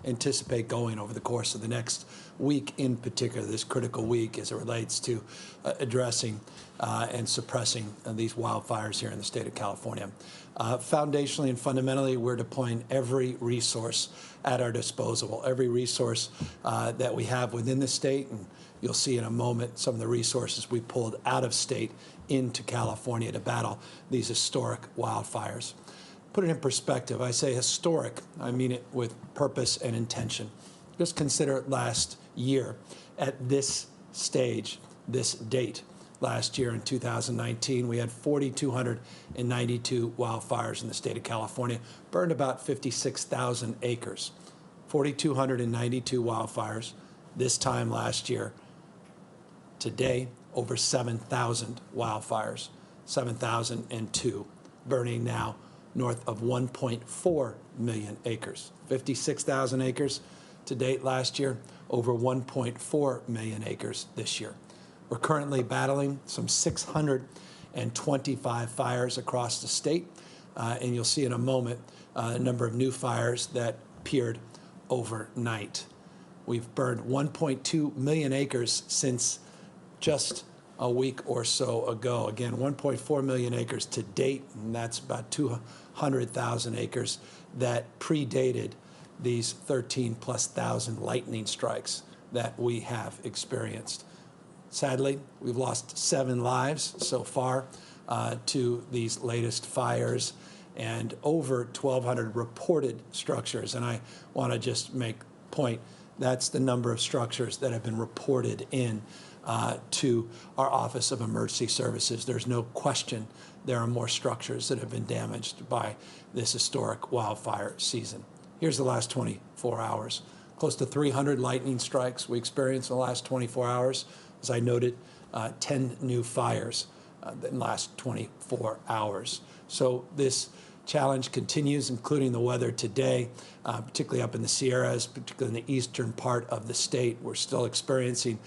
anticipate going over the course of the next week, in particular, this critical week as it relates to addressing and suppressing these wildfires here in the state of California. Foundationally and fundamentally, we're deploying every resource at our disposal, every resource that we have within the state, and you'll see in a moment some of the resources we pulled out of state into California to battle these historic wildfires. Put it in perspective, I say historic, I mean it with purpose and intention. Just consider last year at this stage, this date. Last year in 2019, we had 4,292 wildfires in the state of California, burned about 56,000 acres. 4,292 wildfires this time last year. Today, over 7,000 wildfires, 7,002, burning now north of 1.4 million acres. 56,000 acres to date last year, over 1.4 million acres this year. We're currently battling some 625 fires across the state, and you'll see in a moment a number of new fires that appeared overnight. We've burned 1.2 million acres since just a week or so ago. Again, 1.4 million acres to date, and that's about 200,000 acres that predated these 13,000+ lightning strikes that we have experienced. Sadly, we've lost 7 lives so far to these latest fires and over 1,200 reported structures. And I want to just make point, that's the number of structures that have been reported in to our Office of Emergency Services. There's no question there are more structures that have been damaged by this historic wildfire season. Here's the last 24 hours. Close to 300 lightning strikes we experienced in the last 24 hours. As I noted, 10 new fires in the last 24 hours. So this challenge continues, including the weather today, particularly up in the Sierras, particularly in the eastern part of the state. We're still experiencing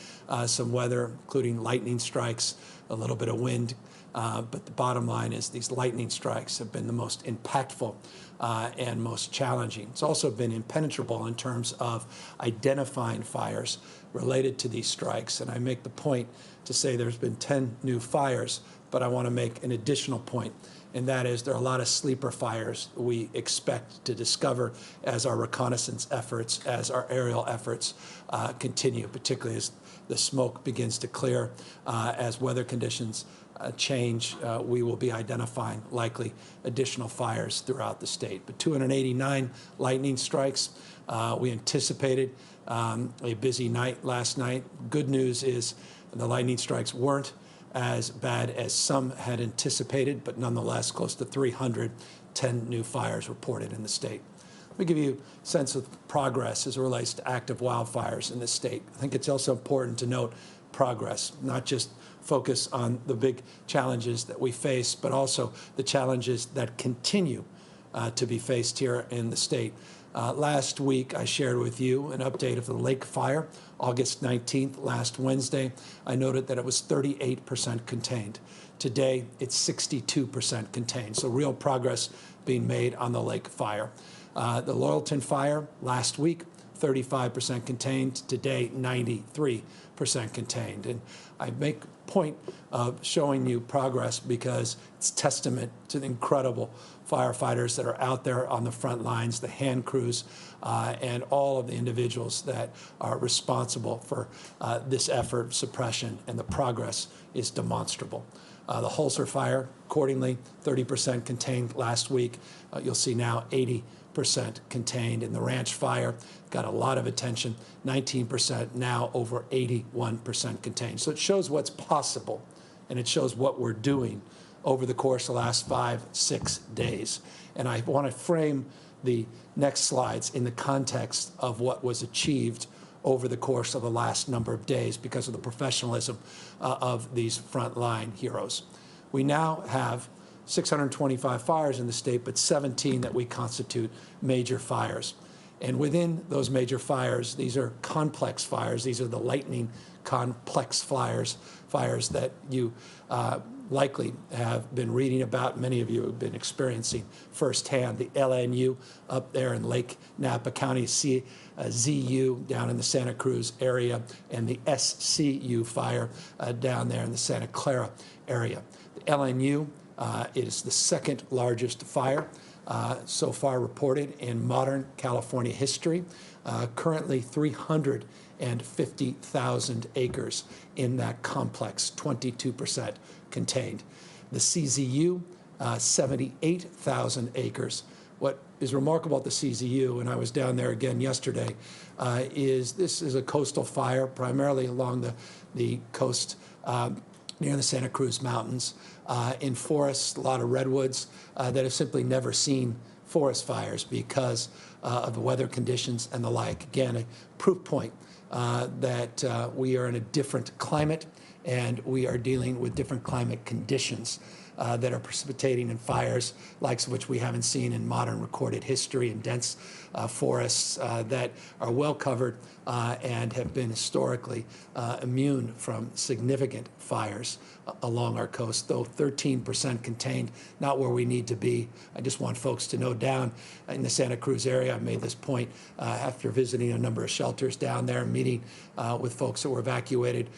some weather, including lightning strikes, a little bit of wind. But the bottom line is these lightning strikes have been the most impactful and most challenging. It's also been impenetrable in terms of identifying fires related to these strikes. And I make the point to say there's been 10 new fires, but I want to make an additional point, and that is there are a lot of sleeper fires we expect to discover as our reconnaissance efforts, as our aerial efforts continue, particularly as the smoke begins to clear, as weather conditions change. We will be identifying likely additional fires throughout the state. But 289 lightning strikes. We anticipated a busy night last night. Good news is the lightning strikes weren't as bad as some had anticipated, but nonetheless close to 310 new fires reported in the state. Let me give you a sense of progress as it relates to active wildfires in the state. I think it's also important to note progress, not just focus on the big challenges that we face, but also the challenges that continue to be faced here in the state. Last week, I shared with you an update of the Lake Fire, August 19th, last Wednesday. I noted that it was 38% contained. Today, it's 62% contained, so real progress being made on the Lake Fire. The Loyalton Fire, last week, 35% contained. Today, 93% contained. And I make a point of showing you progress because it's testament to the incredible firefighters that are out there on the front lines, the hand crews, and all of the individuals that are responsible for this effort of suppression, and the progress is demonstrable. The Hulser Fire, accordingly, 30% contained last week. You'll see now 80% contained. And the Ranch Fire got a lot of attention, 19%, now over 81% contained. So it shows what's possible, and it shows what we're doing over the course of the last 5-6 days. And I want to frame the next slides in the context of what was achieved over the course of the last number of days because of the professionalism of these frontline heroes. We now have 625 fires in the state, but 17 that we constitute major fires. And within those major fires, these are complex fires. These are the lightning complex fires that you likely have been reading about, many of you have been experiencing firsthand, the LNU up there in Lake Napa County, ZU down in the Santa Cruz area, and the SCU fire down there in the Santa Clara area. The LNU is the second largest fire so far reported in modern California history. Currently 350,000 acres in that complex, 22% contained. The CZU, 78,000 acres. What is remarkable about the CZU, and I was down there again yesterday, is this is a coastal fire, primarily along the coast near the Santa Cruz Mountains, in forests, a lot of redwoods that have simply never seen forest fires because of the weather conditions and the like. Again, a proof point that we are in a different climate and we are dealing with different climate conditions that are precipitating in fires, likes of which we haven't seen in modern recorded history, in dense forests that are well covered and have been historically immune from significant fires along our coast, though 13% contained, not where we need to be. I just want folks to know down in the Santa Cruz area, I made this point after visiting a number of shelters down there, meeting with folks that were evacuated.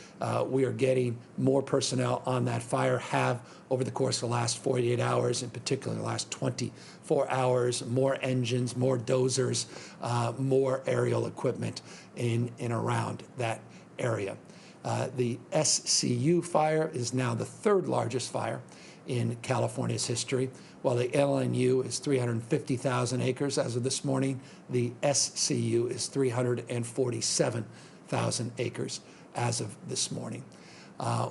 We are getting more personnel on that fire, have over the course of the last 48 hours, in particular the last 24 hours, more engines, more dozers, more aerial equipment in and around that area. The SCU fire is now the third largest fire in California's history. While the LNU is 350,000 acres as of this morning, the SCU is 347,000 acres as of this morning.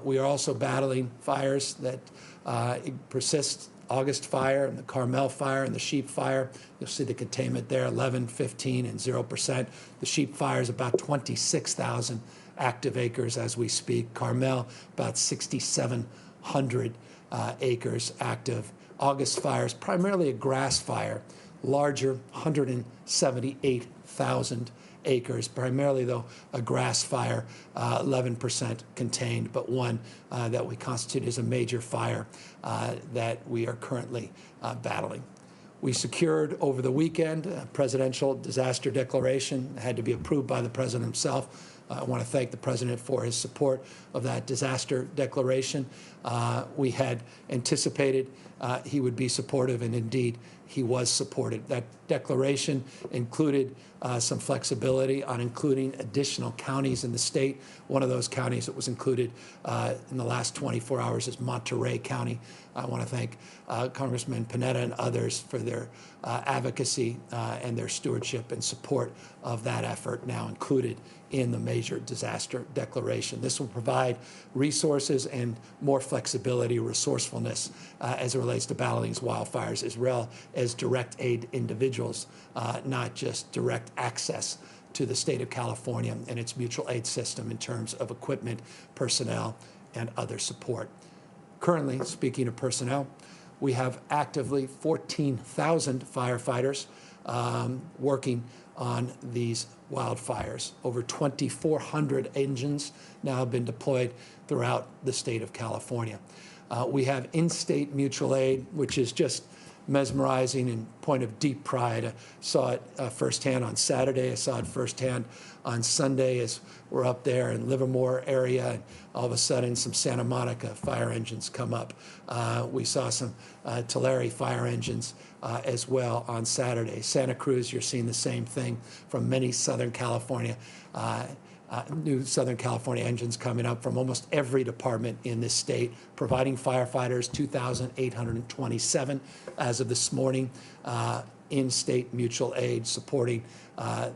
We are also battling fires that persist. August fire and the Carmel fire and the Sheep fire. You'll see the containment there, 11, 15, and 0%. The Sheep fire is about 26,000 active acres as we speak. Carmel, about 6,700 acres active. August fire is primarily a grass fire, larger, 178,000 acres, primarily though a grass fire, 11% contained, but one that we constitute as a major fire that we are currently battling. We secured over the weekend a presidential disaster declaration. It had to be approved by the president himself. I want to thank the president for his support of that disaster declaration. We had anticipated he would be supportive, and indeed he was supported. That declaration included some flexibility on including additional counties in the state. One of those counties that was included in the last 24 hours is Monterey County. I want to thank Congressman Panetta and others for their advocacy and their stewardship and support of that effort, now included in the major disaster declaration. This will provide resources and more flexibility, resourcefulness as it relates to battling these wildfires, as well as direct aid individuals, not just direct access to the state of California and its mutual aid system in terms of equipment, personnel, and other support. Currently, speaking of personnel, we have actively 14,000 firefighters working on these wildfires. Over 2,400 engines now have been deployed throughout the state of California. We have in-state mutual aid, which is just mesmerizing and point of deep pride. I saw it firsthand on Saturday. I saw it firsthand on Sunday as we're up there in Livermore area, and all of a sudden some Santa Monica fire engines come up. We saw some Tulare fire engines as well on Saturday. Santa Cruz, you're seeing the same thing from many Southern California new Southern California engines coming up from almost every department in this state, providing firefighters 2,827 as of this morning, in-state mutual aid supporting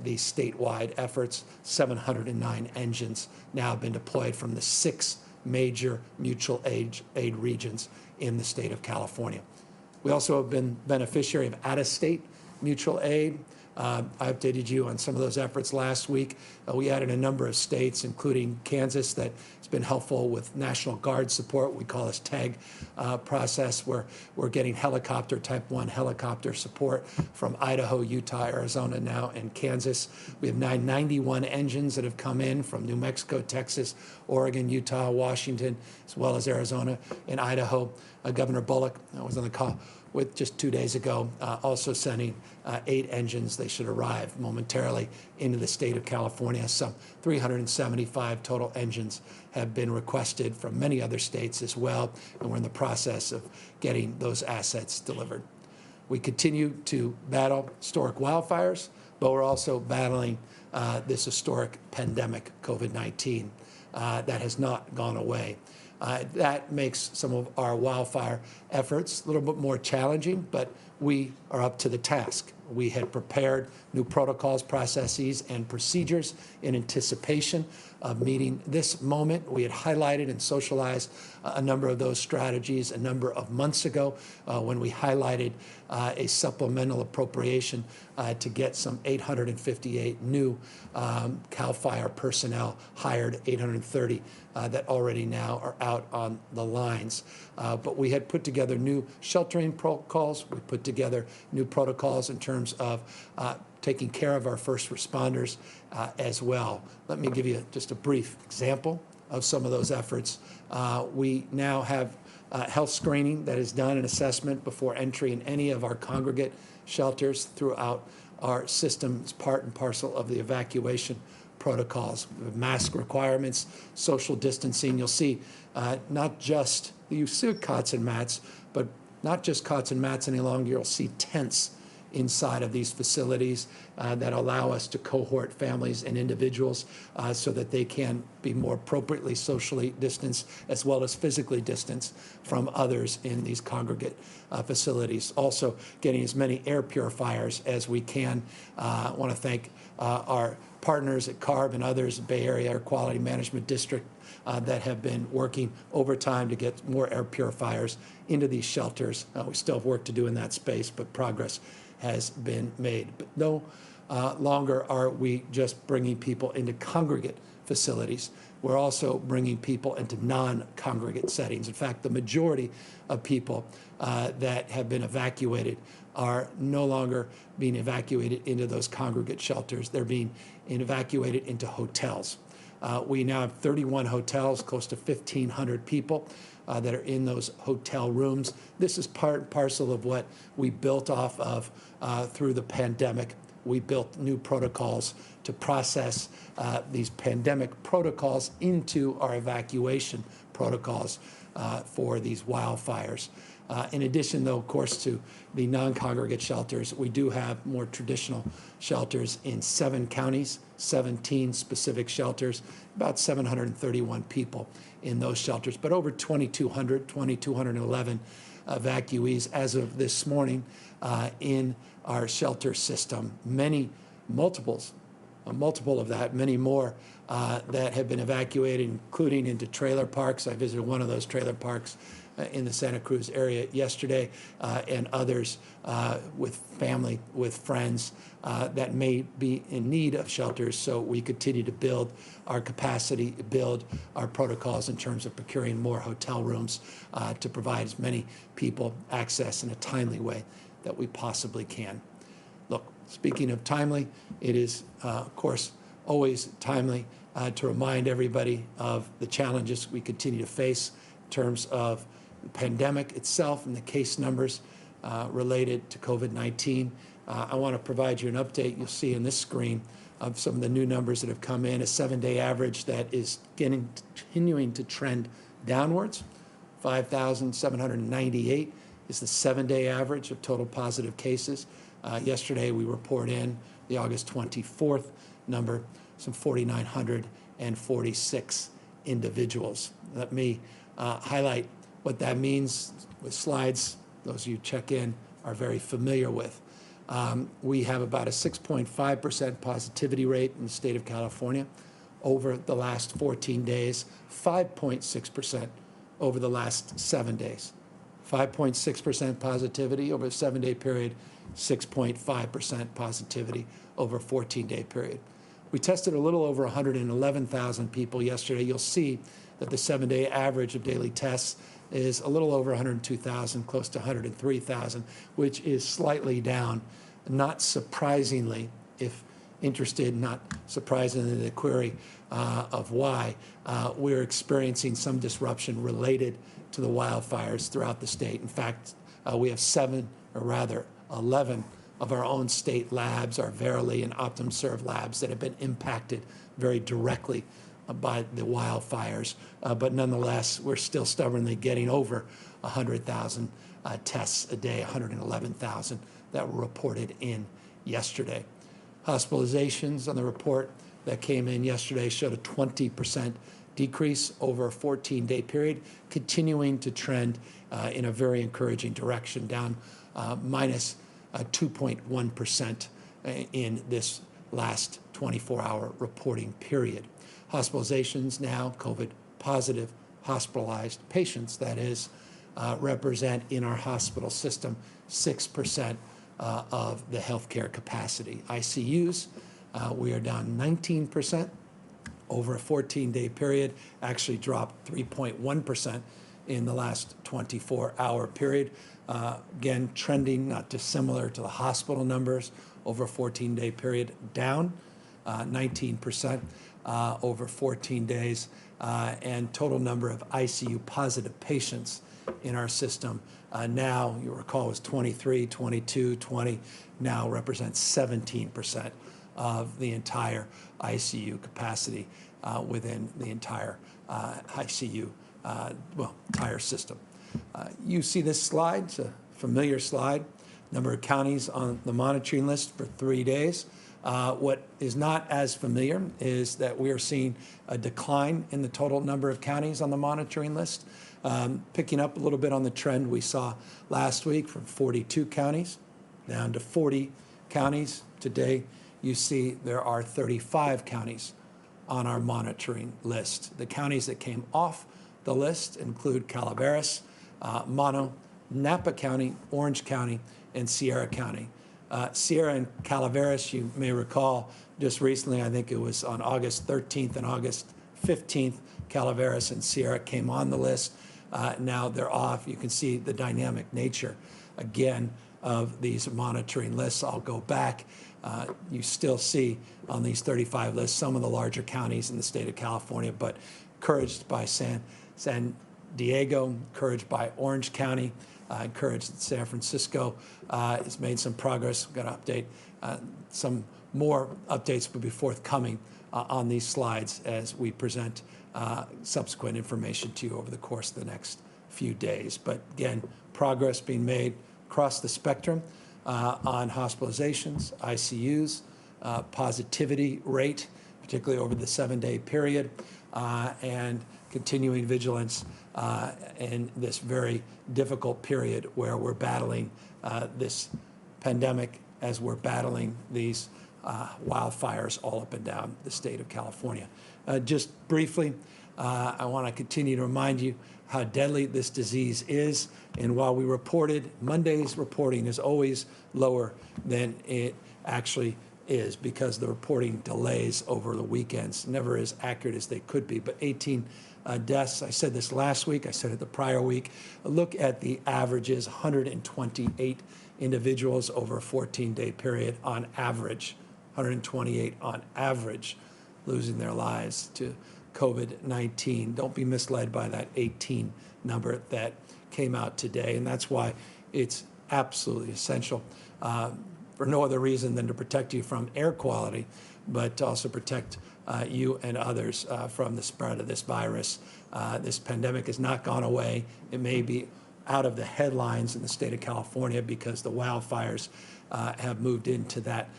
the statewide efforts. 709 engines now have been deployed from the 6 major mutual aid regions in the state of California. We also have been beneficiary of out-of-state mutual aid. I updated you on some of those efforts last week. We added a number of states, including Kansas, that has been helpful with National Guard support. We call this TAG process, where we're getting helicopter, Type 1 helicopter support from Idaho, Utah, Arizona now, and Kansas. We have 91 engines that have come in from New Mexico, Texas, Oregon, Utah, Washington, as well as Arizona and Idaho. Governor Bullock was on the call with just 2 days ago, also sending 8 engines. They should arrive momentarily into the state of California. Some 375 total engines have been requested from many other states as well, and we're in the process of getting those assets delivered. We continue to battle historic wildfires, but we're also battling this historic pandemic, COVID-19, that has not gone away. That makes some of our wildfire efforts a little bit more challenging, but we are up to the task. We had prepared new protocols, processes, and procedures in anticipation of meeting this moment. We had highlighted and socialized a number of those strategies a number of months ago when we highlighted a supplemental appropriation to get some 858 new CAL FIRE personnel hired, 830 that already now are out on the lines. But we had put together new sheltering protocols. We put together new protocols in terms of taking care of our first responders as well. Let me give you just a brief example of some of those efforts. We now have health screening that is done, an assessment before entry in any of our congregate shelters throughout our system. It's part and parcel of the evacuation protocols. We have mask requirements, social distancing. You'll see not just, you see cots and mats, but not just cots and mats any longer. You'll see tents inside of these facilities that allow us to cohort families and individuals so that they can be more appropriately socially distanced as well as physically distanced from others in these congregate facilities. Also getting as many air purifiers as we can. I want to thank our partners at CARB and others, Bay Area Air Quality Management District, that have been working overtime to get more air purifiers into these shelters. We still have work to do in that space, but progress has been made. But no longer are we just bringing people into congregate facilities. We're also bringing people into non-congregate settings. In fact, the majority of people that have been evacuated are no longer being evacuated into those congregate shelters. They're being evacuated into hotels. We now have 31 hotels, close to 1,500 people that are in those hotel rooms. This is part and parcel of what we built off of through the pandemic. We built new protocols to process these pandemic protocols into our evacuation protocols for these wildfires. In addition, though, of course, to the non-congregate shelters, we do have more traditional shelters in 7 counties, 17 specific shelters, about 731 people in those shelters, but over 2,211 evacuees as of this morning in our shelter system. Multiple of that, many more that have been evacuated, including into trailer parks. I visited one of those trailer parks in the Santa Cruz area yesterday, and others with family, with friends that may be in need of shelters. So we continue to build our capacity, build our protocols in terms of procuring more hotel rooms to provide as many people access in a timely way that we possibly can. Look, speaking of timely, it is, of course, always timely to remind everybody of the challenges we continue to face in terms of the pandemic itself and the case numbers related to COVID-19. I want to provide you an update. You'll see on this screen of some of the new numbers that have come in, a 7-day average that is continuing to trend downwards. 5,798 is the 7-day average of total positive cases. Yesterday we report in the August 24th number, some 4,946 individuals. Let me highlight what that means with slides those of you check in are very familiar with. We have about a 6.5% positivity rate in the state of California over the last 14 days, 5.6% over the last 7 days, 5.6% positivity over a 7-day period, 6.5% positivity over a 14-day period. We tested a little over 111,000 people yesterday. You'll see that the 7-day average of daily tests is a little over 102,000, close to 103,000, which is slightly down. Not surprisingly, if interested, not surprisingly, the query of why, we're experiencing some disruption related to the wildfires throughout the state. In fact, we have 11 of our own state labs, our Verily and OptumServe labs, that have been impacted very directly by the wildfires. But nonetheless, we're still stubbornly getting over 100,000 tests a day, 111,000 that were reported in yesterday. Hospitalizations on the report that came in yesterday showed a 20% decrease over a 14-day period, continuing to trend in a very encouraging direction, down minus 2.1% in this last 24-hour reporting period. Hospitalizations now, COVID positive hospitalized patients, that is, represent in our hospital system 6% of the healthcare capacity. ICUs, we are down 19% over a 14-day period, actually dropped 3.1% in the last 24-hour period. Again, trending not dissimilar to the hospital numbers over a 14-day period, down 19% over 14 days, and total number of ICU positive patients in our system now, you'll recall, was 23, 22, 20, now represents 17% of the entire ICU capacity within the entire ICU, entire system. You see this slide, it's a familiar slide, number of counties on the monitoring list for 3 days. What is not as familiar is that we are seeing a decline in the total number of counties on the monitoring list, picking up a little bit on the trend we saw last week from 42 counties down to 40 counties. Today, you see there are 35 counties on our monitoring list. The counties that came off the list include Calaveras, Mono, Napa County, Orange County, and Sierra County. Sierra and Calaveras, you may recall, just recently, I think it was on August 13th and August 15th, Calaveras and Sierra came on the list. Now they're off. You can see the dynamic nature, again, of these monitoring lists. I'll go back. You still see on these 35 lists some of the larger counties in the state of California, but encouraged by San Diego, encouraged by Orange County, encouraged that San Francisco has made some progress. We're going to update some more updates will be forthcoming on these slides as we present subsequent information to you over the course of the next few days. But again, progress being made across the spectrum on hospitalizations, ICUs, positivity rate, particularly over the 7-day period, and continuing vigilance in this very difficult period where we're battling this pandemic as we're battling these wildfires all up and down the state of California. Just briefly, I want to continue to remind you how deadly this disease is. And while we reported, Monday's reporting is always lower than it actually is because the reporting delays over the weekends, never as accurate as they could be. But 18 deaths, I said this last week, I said it the prior week. Look at the averages, 128 individuals over a 14-day period on average, 128 on average losing their lives to COVID-19. Don't be misled by that 18 number that came out today. And that's why it's absolutely essential for no other reason than to protect you from air quality, but to also protect you and others from the spread of this virus. This pandemic has not gone away. It may be out of the headlines in the state of California because the wildfires have moved into that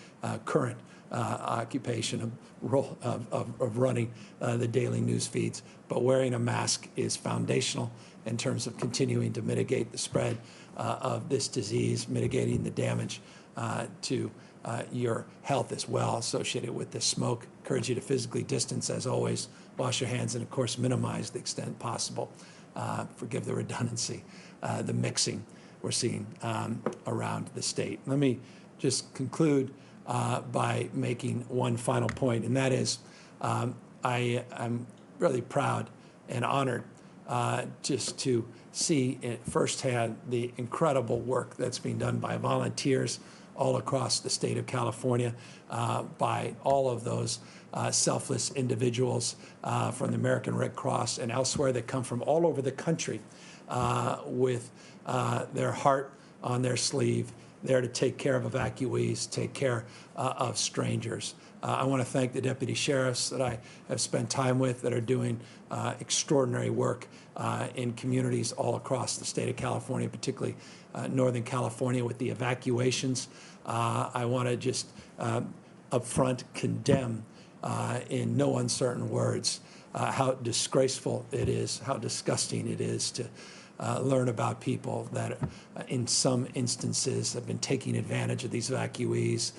current occupation of running the daily news feeds. But wearing a mask is foundational in terms of continuing to mitigate the spread of this disease, mitigating the damage to your health as well associated with this smoke. Encourage you to physically distance as always, wash your hands, and of course minimize the extent possible forgive the redundancy, the mixing we're seeing around the state. Let me just conclude by making one final point, and that is I am really proud and honored just to see firsthand the incredible work that's being done by volunteers all across the state of California, by all of those selfless individuals from the American Red Cross and elsewhere that come from all over the country with their heart on their sleeve, there to take care of evacuees, take care of strangers. I want to thank the deputy sheriffs that I have spent time with that are doing extraordinary work in communities all across the state of California, particularly Northern California with the evacuations. I want to just upfront condemn in no uncertain words how disgraceful it is, how disgusting it is to learn about people that in some instances have been taking advantage of these evacuees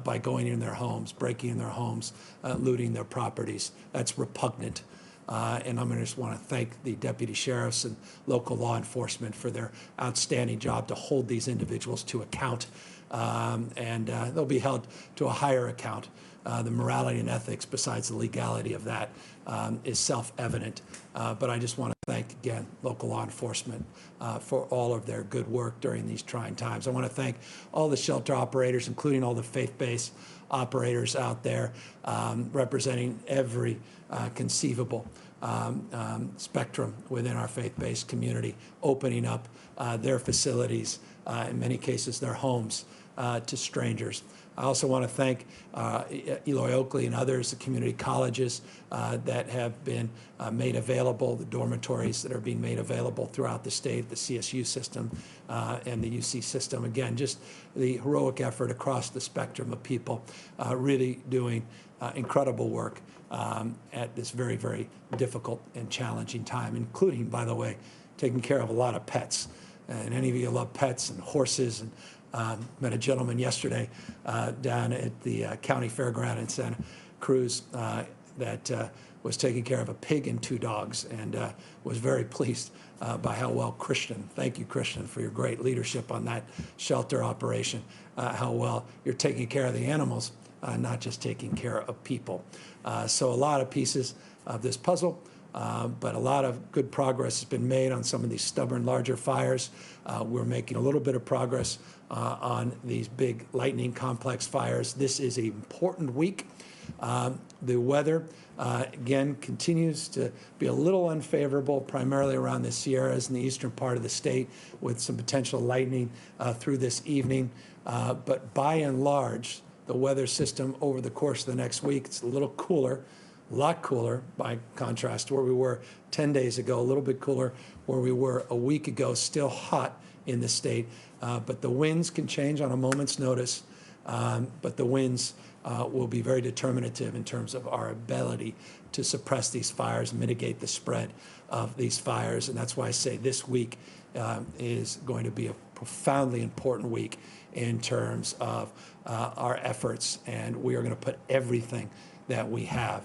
by going in their homes, breaking in their homes, looting their properties. That's repugnant. And I'm going to just want to thank the deputy sheriffs and local law enforcement for their outstanding job to hold these individuals to account. And they'll be held to a higher account. The morality and ethics, besides the legality of that, is self-evident. But I just want to thank, again, local law enforcement for all of their good work during these trying times. I want to thank all the shelter operators, including all the faith-based operators out there, representing every conceivable spectrum within our faith-based community, opening up their facilities, in many cases their homes, to strangers. I also want to thank Eloy Oakley and others, the community colleges that have been made available, the dormitories that are being made available throughout the state, the CSU system and the UC system. Again, just the heroic effort across the spectrum of people really doing incredible work at this very, very difficult and challenging time, including, by the way, taking care of a lot of pets. And any of you love pets and horses, and met a gentleman yesterday down at the county fairground in Santa Cruz that was taking care of a pig and 2 dogs, and was very pleased by how well Christian, thank you Christian for your great leadership on that shelter operation, how well you're taking care of the animals, not just taking care of people. So a lot of pieces of this puzzle, but a lot of good progress has been made on some of these stubborn, larger fires. We're making a little bit of progress on these big lightning complex fires. This is an important week. The weather, again, continues to be a little unfavorable, primarily around the Sierras and the eastern part of the state, with some potential lightning through this evening. But by and large, the weather system over the course of the next week, it's a little cooler, a lot cooler by contrast to where we were 10 days ago, a little bit cooler where we were a week ago, still hot in the state. But the winds can change on a moment's notice, but the winds will be very determinative in terms of our ability to suppress these fires, mitigate the spread of these fires. And that's why I say this week is going to be a profoundly important week in terms of our efforts. And we are going to put everything that we have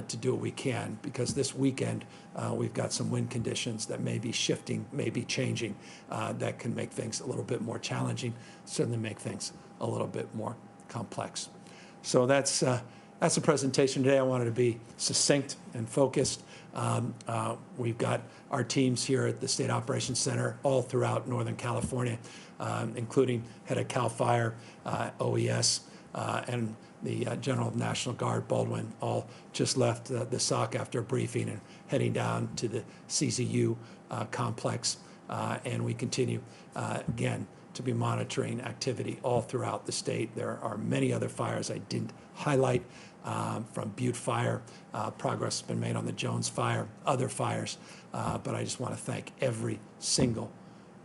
to do what we can, because this weekend we've got some wind conditions that may be shifting, may be changing, that can make things a little bit more challenging, certainly make things a little bit more complex. So that's the presentation today. I wanted to be succinct and focused. We've got our teams here at the State Operations Center all throughout Northern California, including head of CAL FIRE, OES, and the General of National Guard, Baldwin, all just left the SOC after a briefing and heading down to the CZU complex. And we continue, again, to be monitoring activity all throughout the state. There are many other fires I didn't highlight, from Butte Fire. Progress has been made on the Jones Fire, other fires. But I just want to thank every single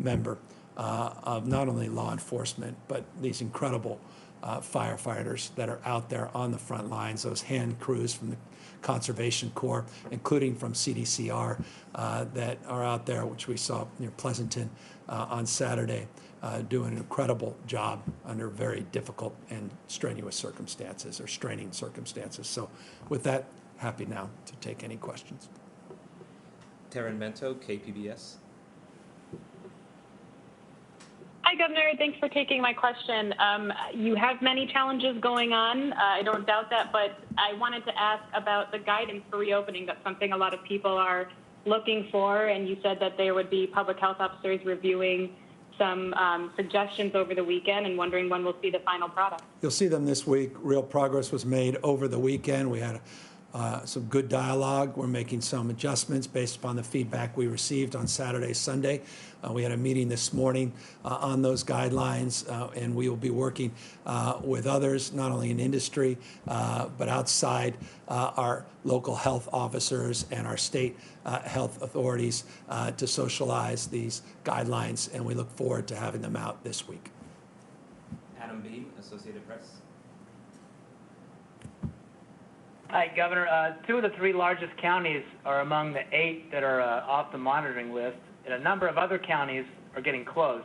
member of not only law enforcement, but these incredible firefighters that are out there on the front lines, those hand crews from the Conservation Corps, including from CDCR, that are out there, which we saw near Pleasanton on Saturday, doing an incredible job under very difficult and strenuous circumstances, or straining circumstances. So with that, happy now to take any questions. Taryn Mento, KPBS. Hi, Governor. Thanks for taking my question. You have many challenges going on. I don't doubt that, but I wanted to ask about the guidance for reopening. That's something a lot of people are looking for, and you said that there would be public health officers reviewing some suggestions over the weekend and wondering when we'll see the final product. You'll see them this week. Real progress was made over the weekend. We had some good dialogue. We're making some adjustments based upon the feedback we received on Saturday, Sunday. We had a meeting this morning on those guidelines, and we will be working with others, not only in industry, but outside our local health officers and our state health authorities to socialize these guidelines, and we look forward to having them out this week. Adam Beam, Associated Press. Hi, Governor. 2 of the 3 largest counties are among the 8 that are off the monitoring list, and a number of other counties are getting close.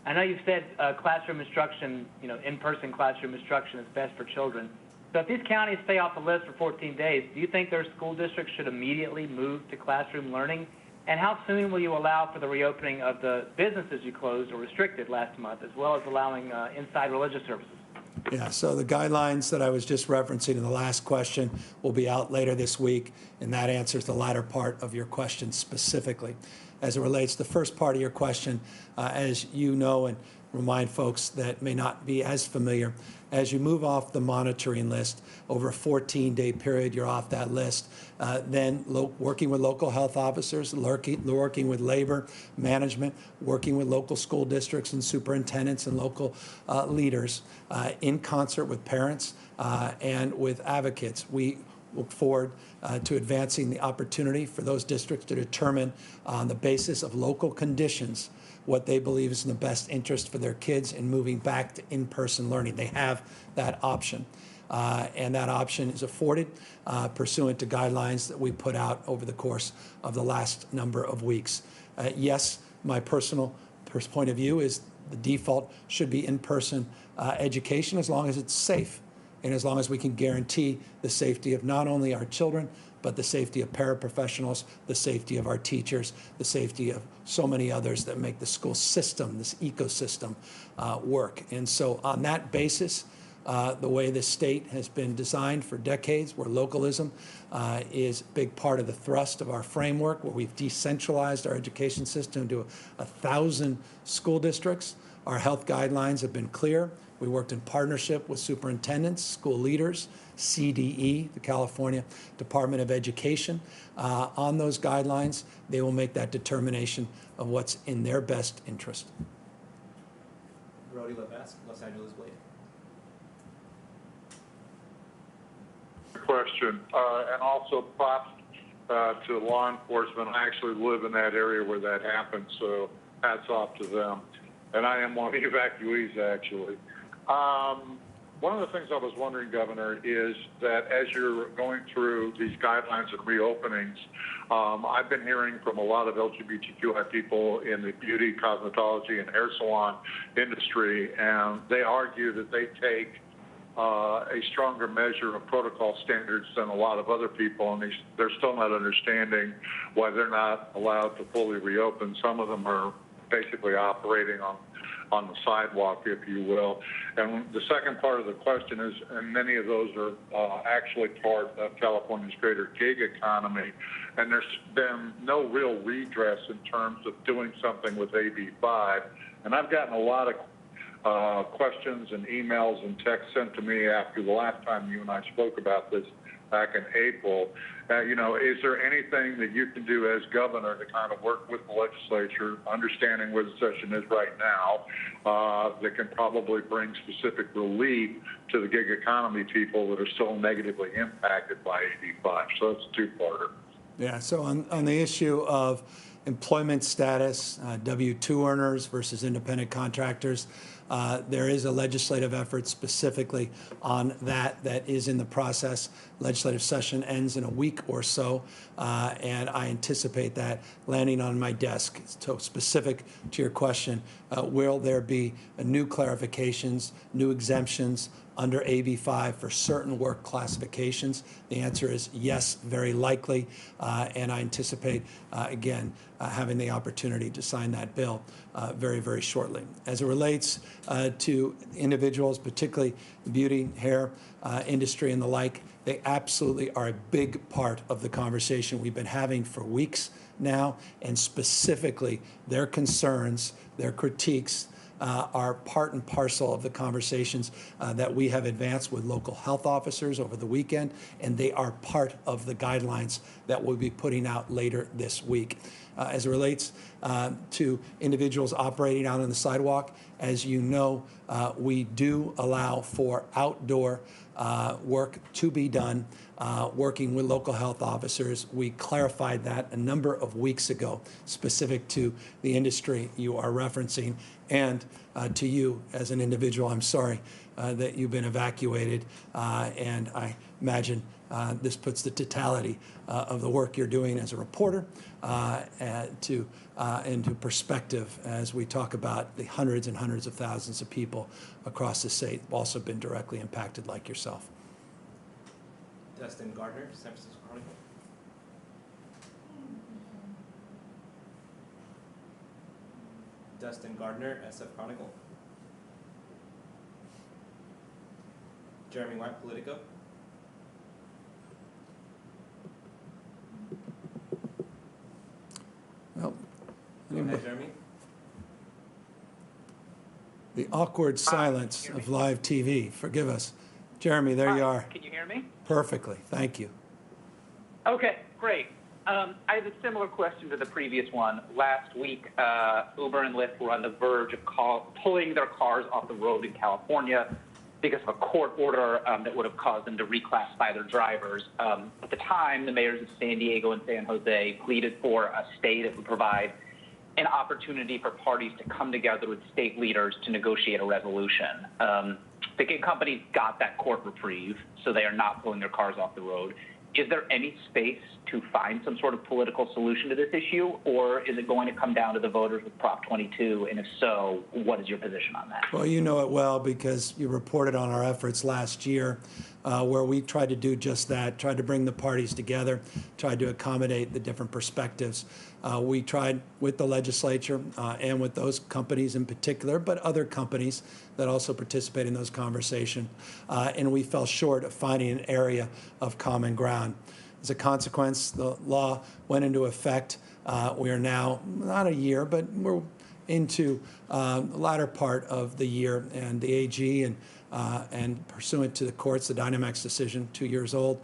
I know you've said classroom instruction, in-person classroom instruction is best for children. So if these counties stay off the list for 14 days, do you think their school districts should immediately move to classroom learning? And how soon will you allow for the reopening of the businesses you closed or restricted last month, as well as allowing inside religious services? Yeah, so the guidelines that I was just referencing in the last question will be out later this week, and that answers the latter part of your question specifically. As it relates to the first part of your question, as you know, and remind folks that may not be as familiar, as you move off the monitoring list over a 14-day period, you're off that list. Then working with local health officers, working with labor management, working with local school districts and superintendents and local leaders in concert with parents and with advocates. We look forward to advancing the opportunity for those districts to determine on the basis of local conditions what they believe is in the best interest for their kids in moving back to in-person learning. They have that option, and that option is afforded pursuant to guidelines that we put out over the course of the last number of weeks. Yes, my personal point of view is the default should be in-person education as long as it's safe and as long as we can guarantee the safety of not only our children, but the safety of paraprofessionals, the safety of our teachers, the safety of so many others that make the school system, this ecosystem, work. And so on that basis, the way the state has been designed for decades, where localism is a big part of the thrust of our framework, where we've decentralized our education system to 1,000 school districts, our health guidelines have been clear. We worked in partnership with superintendents, school leaders, CDE, the California Department of Education, on those guidelines. They will make that determination of what's in their best interest. Brody Levesque, Los Angeles Blade. Question, and also props to law enforcement. I actually live in that area where that happened, so hats off to them. And I am one of the evacuees, actually. One of the things I was wondering, Governor, is that as you're going through these guidelines and reopenings, I've been hearing from a lot of LGBTQI people in the beauty, cosmetology, and hair salon industry, and they argue that they take a stronger measure of protocol standards than a lot of other people, and they're still not understanding why they're not allowed to fully reopen. Some of them are basically operating on the sidewalk, if you will. And the second part of the question is, and many of those are actually part of California's greater gig economy, and there's been no real redress in terms of doing something with AB 5. And I've gotten a lot of questions and emails and texts sent to me after the last time you and I spoke about this back in April. Is there anything that you can do as governor to kind of work with the legislature, understanding where the session is right now, that can probably bring specific relief to the gig economy people that are still negatively impacted by AB 5? So that's a two-parter. Yeah, so on the issue of employment status, W-2 earners versus independent contractors, there is a legislative effort specifically on that is in the process. Legislative session ends in a week or so, and I anticipate that landing on my desk. So specific to your question, will there be new clarifications, new exemptions under AB5 for certain work classifications? The answer is yes, very likely, and I anticipate, again, having the opportunity to sign that bill very, very shortly. As it relates to individuals, particularly the beauty, hair industry and the like, they absolutely are a big part of the conversation we've been having for weeks now, and specifically their concerns, their critiques, are part and parcel of the conversations that we have advanced with local health officers over the weekend, and they are part of the guidelines that we'll be putting out later this week. As it relates to individuals operating out on the sidewalk, as you know, we do allow for outdoor work to be done, working with local health officers. We clarified that a number of weeks ago, specific to the industry you are referencing, and to you as an individual. I'm sorry that you've been evacuated, and I imagine this puts the totality of the work you're doing as a reporter into perspective as we talk about the hundreds and hundreds of thousands of people across the state who've also been directly impacted like yourself. Dustin Gardner, San Francisco Chronicle. Dustin Gardner, SF Chronicle. Jeremy White, Politico. Well, Go ahead, Jeremy. the awkward silence of live TV. Forgive us. Jeremy, there you are. Can you hear me? Perfectly. Thank you. Okay, great. I have a similar question to the previous one. Last week, Uber and Lyft were on the verge of pulling their cars off the road in California because of a court order that would have caused them to reclassify their drivers. At the time, the mayors of San Diego and San Jose pleaded for a stay that would provide an opportunity for parties to come together with state leaders to negotiate a resolution. The gig companies got that court reprieve, so they are not pulling their cars off the road. Is there any space to find some sort of political solution to this issue, or is it going to come down to the voters with Prop 22? And if so, what is your position on that? Well, you know it well because you reported on our efforts last year where we tried to do just that, tried to bring the parties together, tried to accommodate the different perspectives. We tried with the legislature and with those companies in particular, but other companies that also participate in those conversations, and we fell short of finding an area of common ground. As a consequence, the law went into effect. We are now not a year, but we're into the latter part of the year, and the AG and pursuant to the courts, the Dynamex decision, 2 years old,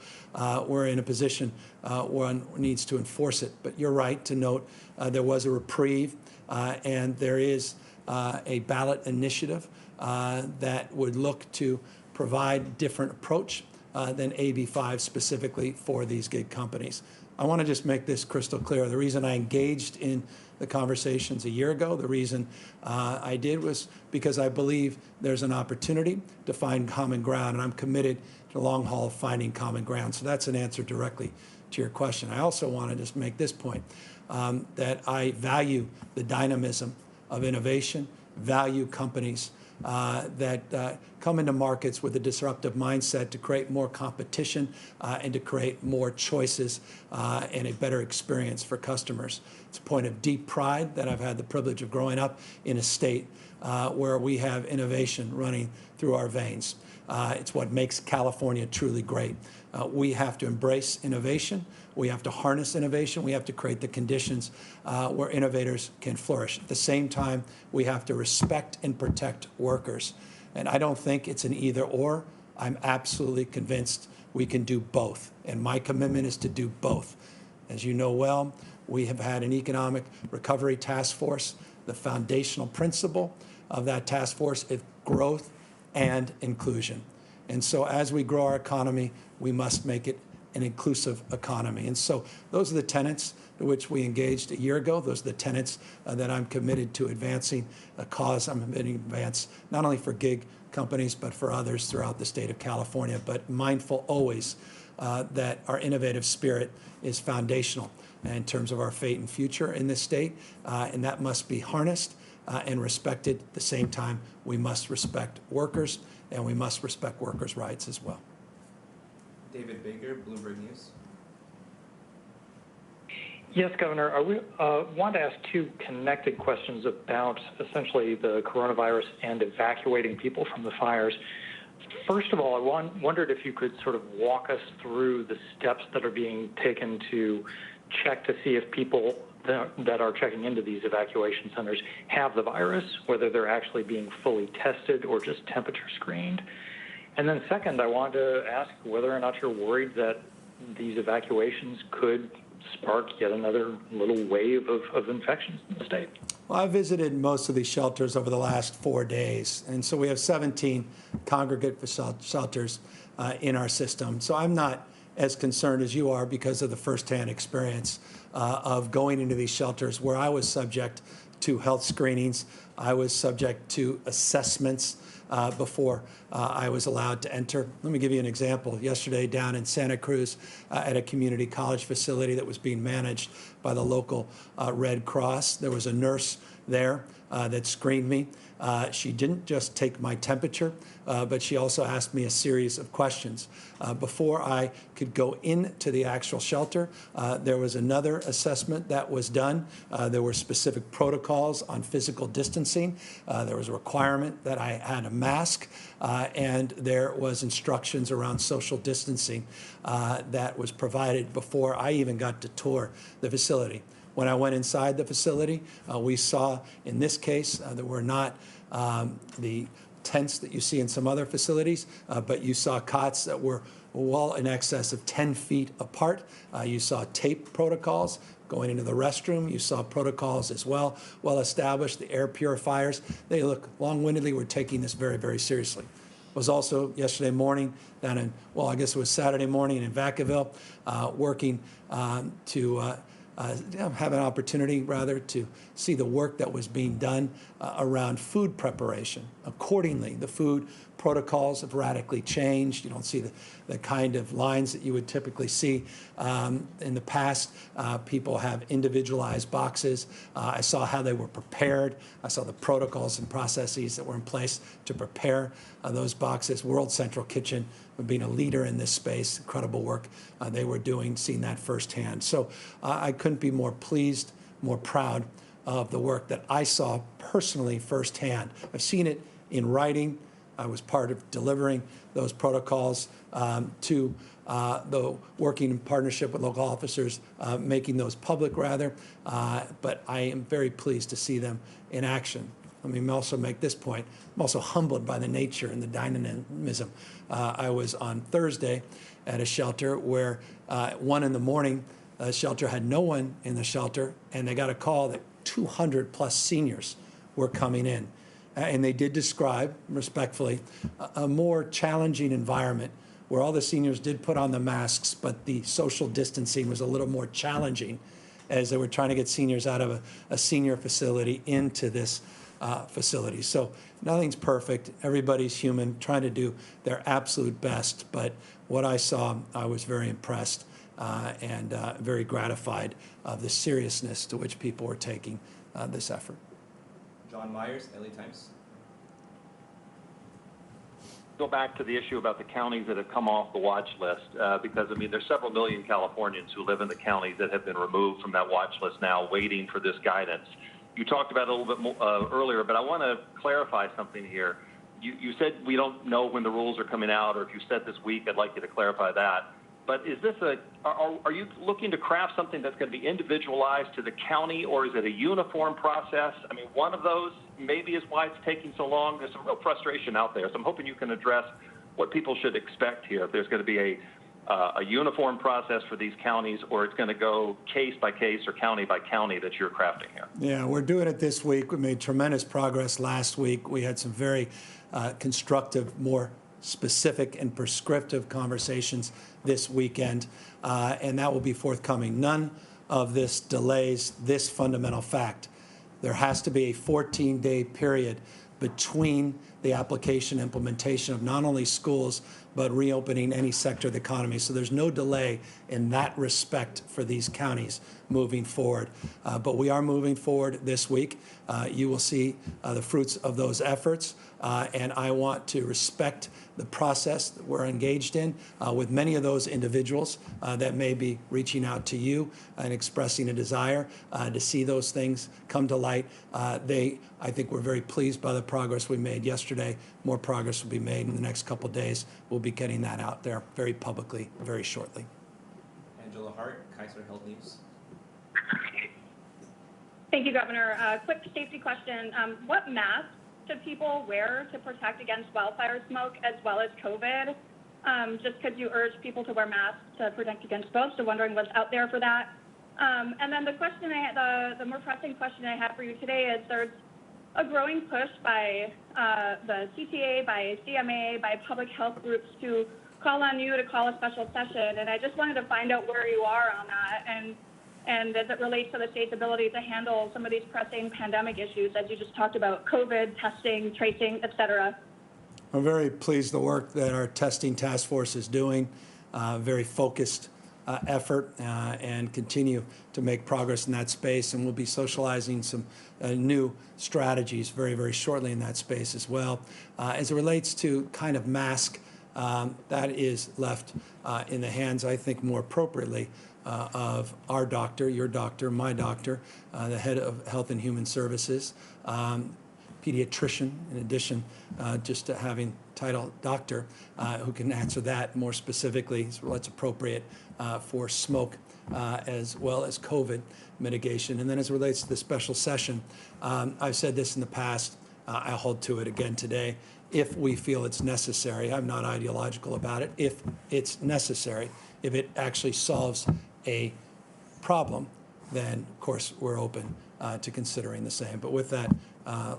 we're in a position one needs to enforce it. But you're right to note there was a reprieve, and there is a ballot initiative that would look to provide different approach than AB5 specifically for these gig companies. I want to just make this crystal clear. The reason I engaged in the conversations a year ago, the reason I did was because I believe there's an opportunity to find common ground, and I'm committed to the long haul of finding common ground. So that's an answer directly to your question. I also want to just make this point, that I value the dynamism of innovation, value companies that come into markets with a disruptive mindset to create more competition and to create more choices and a better experience for customers. It's a point of deep pride that I've had the privilege of growing up in a state where we have innovation running through our veins. It's what makes California truly great. We have to embrace innovation. We have to harness innovation. We have to create the conditions where innovators can flourish. At the same time, we have to respect and protect workers. And I don't think it's an either or. I'm absolutely convinced we can do both. And my commitment is to do both. As you know well, we have had an economic recovery task force. The foundational principle of that task force is growth and inclusion. And so as we grow our economy, we must make it an inclusive economy. And so those are the tenets to which we engaged a year ago. Those are the tenets that I'm committed to advancing, a cause I'm committed to advance, not only for gig companies, but for others throughout the state of California, but mindful always that our innovative spirit is foundational in terms of our fate and future in this state, and that must be harnessed and respected. At the same time, we must respect workers, and we must respect workers' rights as well. David Baker, Bloomberg News. Yes, Governor. I want to ask two connected questions about essentially the coronavirus and evacuating people from the fires. First of all, I wondered if you could sort of walk us through the steps that are being taken to check to see if people that are checking into these evacuation centers have the virus, whether they're actually being fully tested or just temperature screened. And then second, I wanted to ask whether or not you're worried that these evacuations could spark yet another little wave of infections in the state. Well, I visited most of these shelters over the last 4 days, and so we have 17 congregate shelters in our system. So I'm not as concerned as you are because of the firsthand experience of going into these shelters where I was subject to health screenings. I was subject to assessments before I was allowed to enter. Let me give you an example. Yesterday down in Santa Cruz at a community college facility that was being managed by the local Red Cross, there was a nurse there that screened me. She didn't just take my temperature, but she also asked me a series of questions. Before I could go into the actual shelter, there was another assessment that was done. There were specific protocols on physical distancing. There was a requirement that I had a mask, and there was instructions around social distancing that was provided before I even got to tour the facility. When I went inside the facility, we saw, in this case, there were not the tents that you see in some other facilities, but you saw cots that were well in excess of 10 feet apart. You saw tape protocols going into the restroom. You saw protocols as well established, the air purifiers. They look long-windedly, we're taking this very, very seriously. Was also yesterday morning down in, well, I guess it was Saturday morning in Vacaville, working to have an opportunity, rather, to see the work that was being done around food preparation. Accordingly, the food protocols have radically changed. You don't see the kind of lines that you would typically see in the past. People have individualized boxes. I saw how they were prepared. I saw the protocols and processes that were in place to prepare those boxes. World Central Kitchen, being a leader in this space, incredible work they were doing, seeing that firsthand. So I couldn't be more pleased, more proud of the work that I saw personally firsthand. I've seen it in writing. I was part of delivering those protocols to the working in partnership with local officers, making those public, rather. But I am very pleased to see them in action. Let me also make this point. I'm also humbled by the nature and the dynamism. I was on Thursday at a shelter where 1 in the morning, the shelter had no one in the shelter, and they got a call that 200 plus seniors were coming in. And they did describe, respectfully, a more challenging environment where all the seniors did put on the masks, but the social distancing was a little more challenging as they were trying to get seniors out of a senior facility into this facility. So nothing's perfect. Everybody's human, trying to do their absolute best. But what I saw, I was very impressed and very gratified of the seriousness to which people were taking this effort. John Myers, LA Times. Go back to the issue about the counties that have come off the watch list, because, I mean, there's several million Californians who live in the counties that have been removed from that watch list now, waiting for this guidance. You talked about it a little bit more, earlier, but I want to clarify something here. You said we don't know when the rules are coming out, or if you said this week, I'd like you to clarify that. But is this are you looking to craft something that's going to be individualized to the county, or is it a uniform process? I mean, one of those maybe is why it's taking so long. There's some real frustration out there. So I'm hoping you can address what people should expect here. If there's going to be a uniform process for these counties, or it's going to go case by case or county by county that you're crafting here. Yeah, we're doing it this week. We made tremendous progress last week. We had some very constructive, more specific and prescriptive conversations this weekend, and that will be forthcoming. None of this delays this fundamental fact. There has to be a 14-day period between the application implementation of not only schools, but reopening any sector of the economy. So there's no delay in that respect for these counties moving forward. But we are moving forward this week. You will see the fruits of those efforts. And I want to respect the process that we're engaged in with many of those individuals that may be reaching out to you and expressing a desire to see those things come to light. I think we're very pleased by the progress we made yesterday. More progress will be made in the next couple of days. We'll be getting that out there very publicly very shortly. Angela Hart, Kaiser Health News. Thank you, Governor. Quick safety question. What masks should people wear to protect against wildfire smoke as well as COVID? Just because you urge people to wear masks to protect against both, so wondering what's out there for that. And then the question the more pressing question I have for you today is there's a growing push by the CTA, by CMA, by public health groups to call on you to call a special session. And I just wanted to find out where you are on that and as it relates to the state's ability to handle some of these pressing pandemic issues, as you just talked about, COVID, testing, tracing, et cetera. I'm very pleased with the work that our testing task force is doing, very focused effort, and continue to make progress in that space. And we'll be socializing some new strategies very, very shortly in that space as well. As it relates to kind of mask, that is left in the hands, I think, more appropriately of our doctor, your doctor, my doctor, the head of Health and Human Services, pediatrician, in addition just to having title doctor, who can answer that more specifically, so what's appropriate for smoke as well as COVID mitigation. And then as it relates to the special session, I've said this in the past, I'll hold to it again today. If we feel it's necessary, I'm not ideological about it, if it's necessary, if it actually solves a problem, then of course we're open to considering the same. But with that,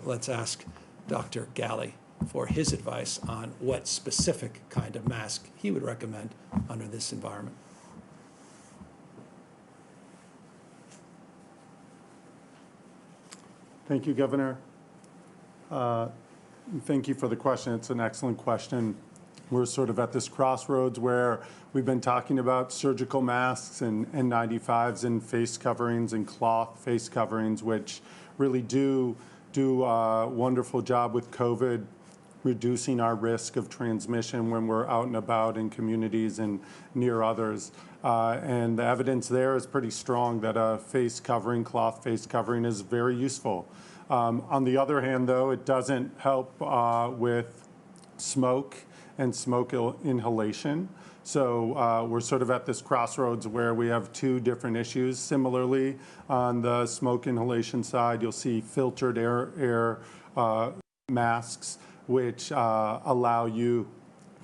let's ask Dr. Galley for his advice on what specific kind of mask he would recommend under this environment. Thank you, Governor. Thank you for the question. It's an excellent question. We're sort of at this crossroads where we've been talking about surgical masks and N95s and face coverings and cloth face coverings, which really do a wonderful job with COVID, reducing our risk of transmission when we're out and about in communities and near others. And the evidence there is pretty strong that a face covering, cloth face covering, is very useful. On the other hand, though, it doesn't help with smoke and smoke inhalation. So we're sort of at this crossroads where we have two different issues. Similarly, on the smoke inhalation side, you'll see filtered air masks, which allow you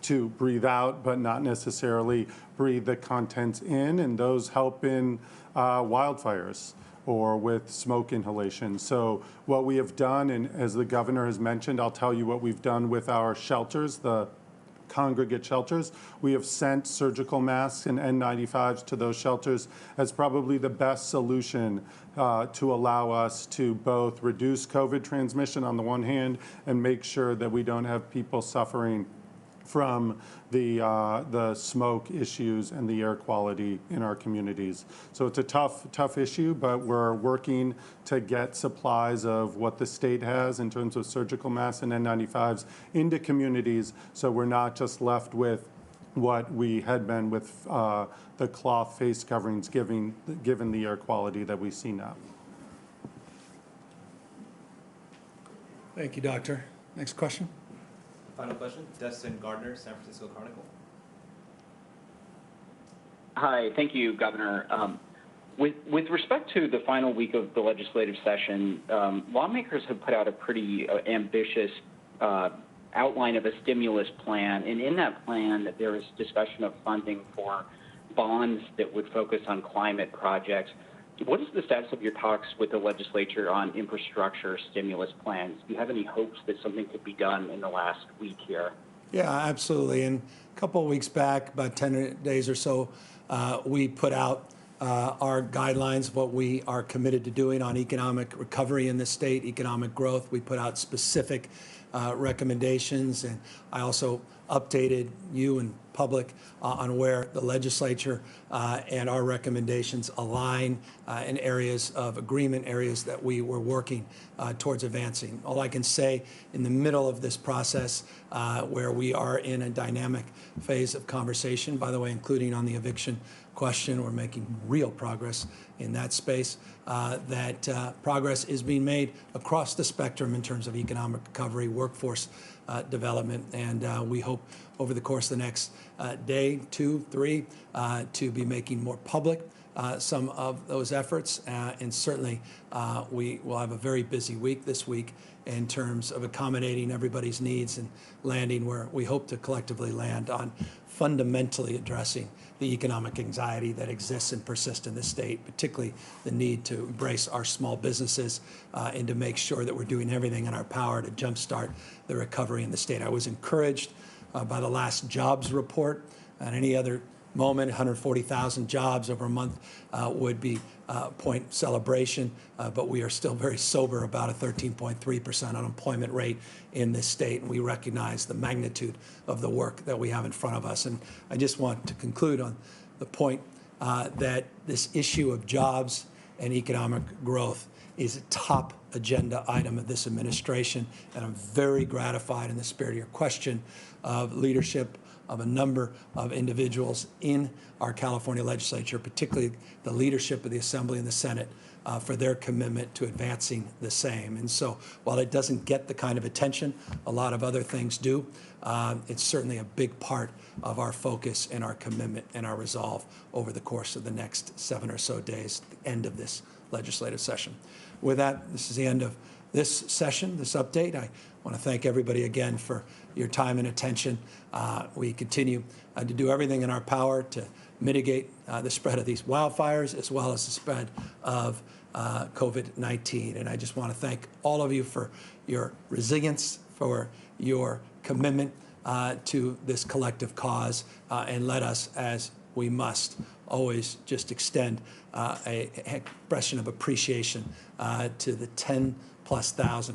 to breathe out, but not necessarily breathe the contents in, and those help in wildfires or with smoke inhalation. So what we have done, and as the governor has mentioned, I'll tell you what we've done with our shelters, the congregate shelters. We have sent surgical masks and N95s to those shelters as probably the best solution to allow us to both reduce COVID transmission on the one hand and make sure that we don't have people suffering from the smoke issues and the air quality in our communities. So it's a tough issue, but we're working to get supplies of what the state has in terms of surgical masks and N95s into communities, so we're not just left with what we had been with the cloth face coverings given the air quality that we see now. Thank you, Doctor. Next question. Final question, Destin Gardner, San Francisco Chronicle. Hi, thank you, Governor. With respect to the final week of the legislative session, lawmakers have put out a pretty ambitious outline of a stimulus plan, and in that plan, there is discussion of funding for bonds that would focus on climate projects. What is the status of your talks with the legislature on infrastructure stimulus plans? Do you have any hopes that something could be done in the last week here? Yeah, absolutely. And a couple of weeks back, about 10 days or so, we put out our guidelines of what we are committed to doing on economic recovery in the state, economic growth. We put out specific recommendations, and I also updated you and public on where the legislature and our recommendations align in areas of agreement, areas that we were working towards advancing. All I can say in the middle of this process, where we are in a dynamic phase of conversation, by the way, including on the eviction question, we're making real progress in that space, that progress is being made across the spectrum in terms of economic recovery, workforce development, and we hope over the course of the next day, 2, 3, to be making more public some of those efforts. And certainly we will have a very busy week this week in terms of accommodating everybody's needs and landing where we hope to collectively land on fundamentally addressing the economic anxiety that exists and persists in this state, particularly the need to embrace our small businesses and to make sure that we're doing everything in our power to jumpstart the recovery in the state. I was encouraged by the last jobs report. At any other moment, 140,000 jobs over a month would be point celebration, but we are still very sober about a 13.3% unemployment rate in this state, and we recognize the magnitude of the work that we have in front of us. And I just want to conclude on the point that this issue of jobs and economic growth is a top agenda item of this administration, and I'm very gratified in the spirit of your question of leadership of a number of individuals in our California legislature, particularly the leadership of the Assembly and the Senate, for their commitment to advancing the same. And so while it doesn't get the kind of attention a lot of other things do, it's certainly a big part of our focus and our commitment and our resolve over the course of the next 7 or so days, the end of this legislative session. With that, this is the end of this session, this update. I want to thank everybody again for your time and attention. We continue to do everything in our power to mitigate the spread of these wildfires as well as the spread of COVID-19. And I just want to thank all of you for your resilience, for your commitment to this collective cause, and let us, as we must, always just extend an expression of appreciation to the 10,000+,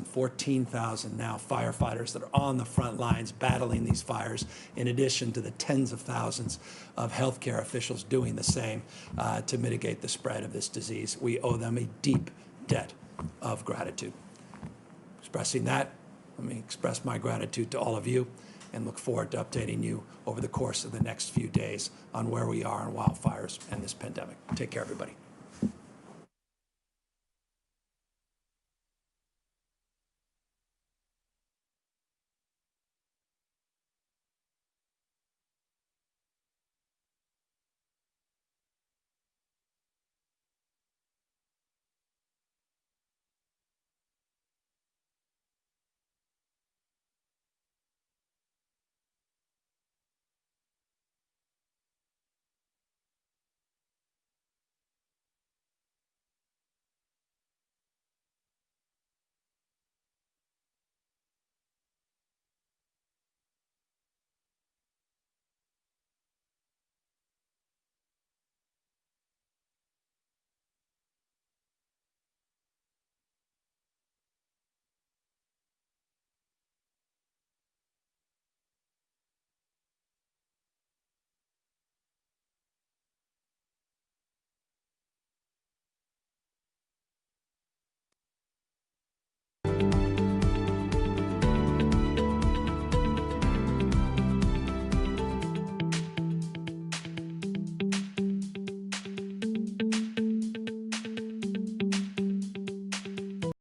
14,000 now firefighters that are on the front lines battling these fires, in addition to the tens of thousands of healthcare officials doing the same to mitigate the spread of this disease. We owe them a deep debt of gratitude. Expressing that, let me express my gratitude to all of you and look forward to updating you over the course of the next few days on where we are on wildfires and this pandemic. Take care, everybody.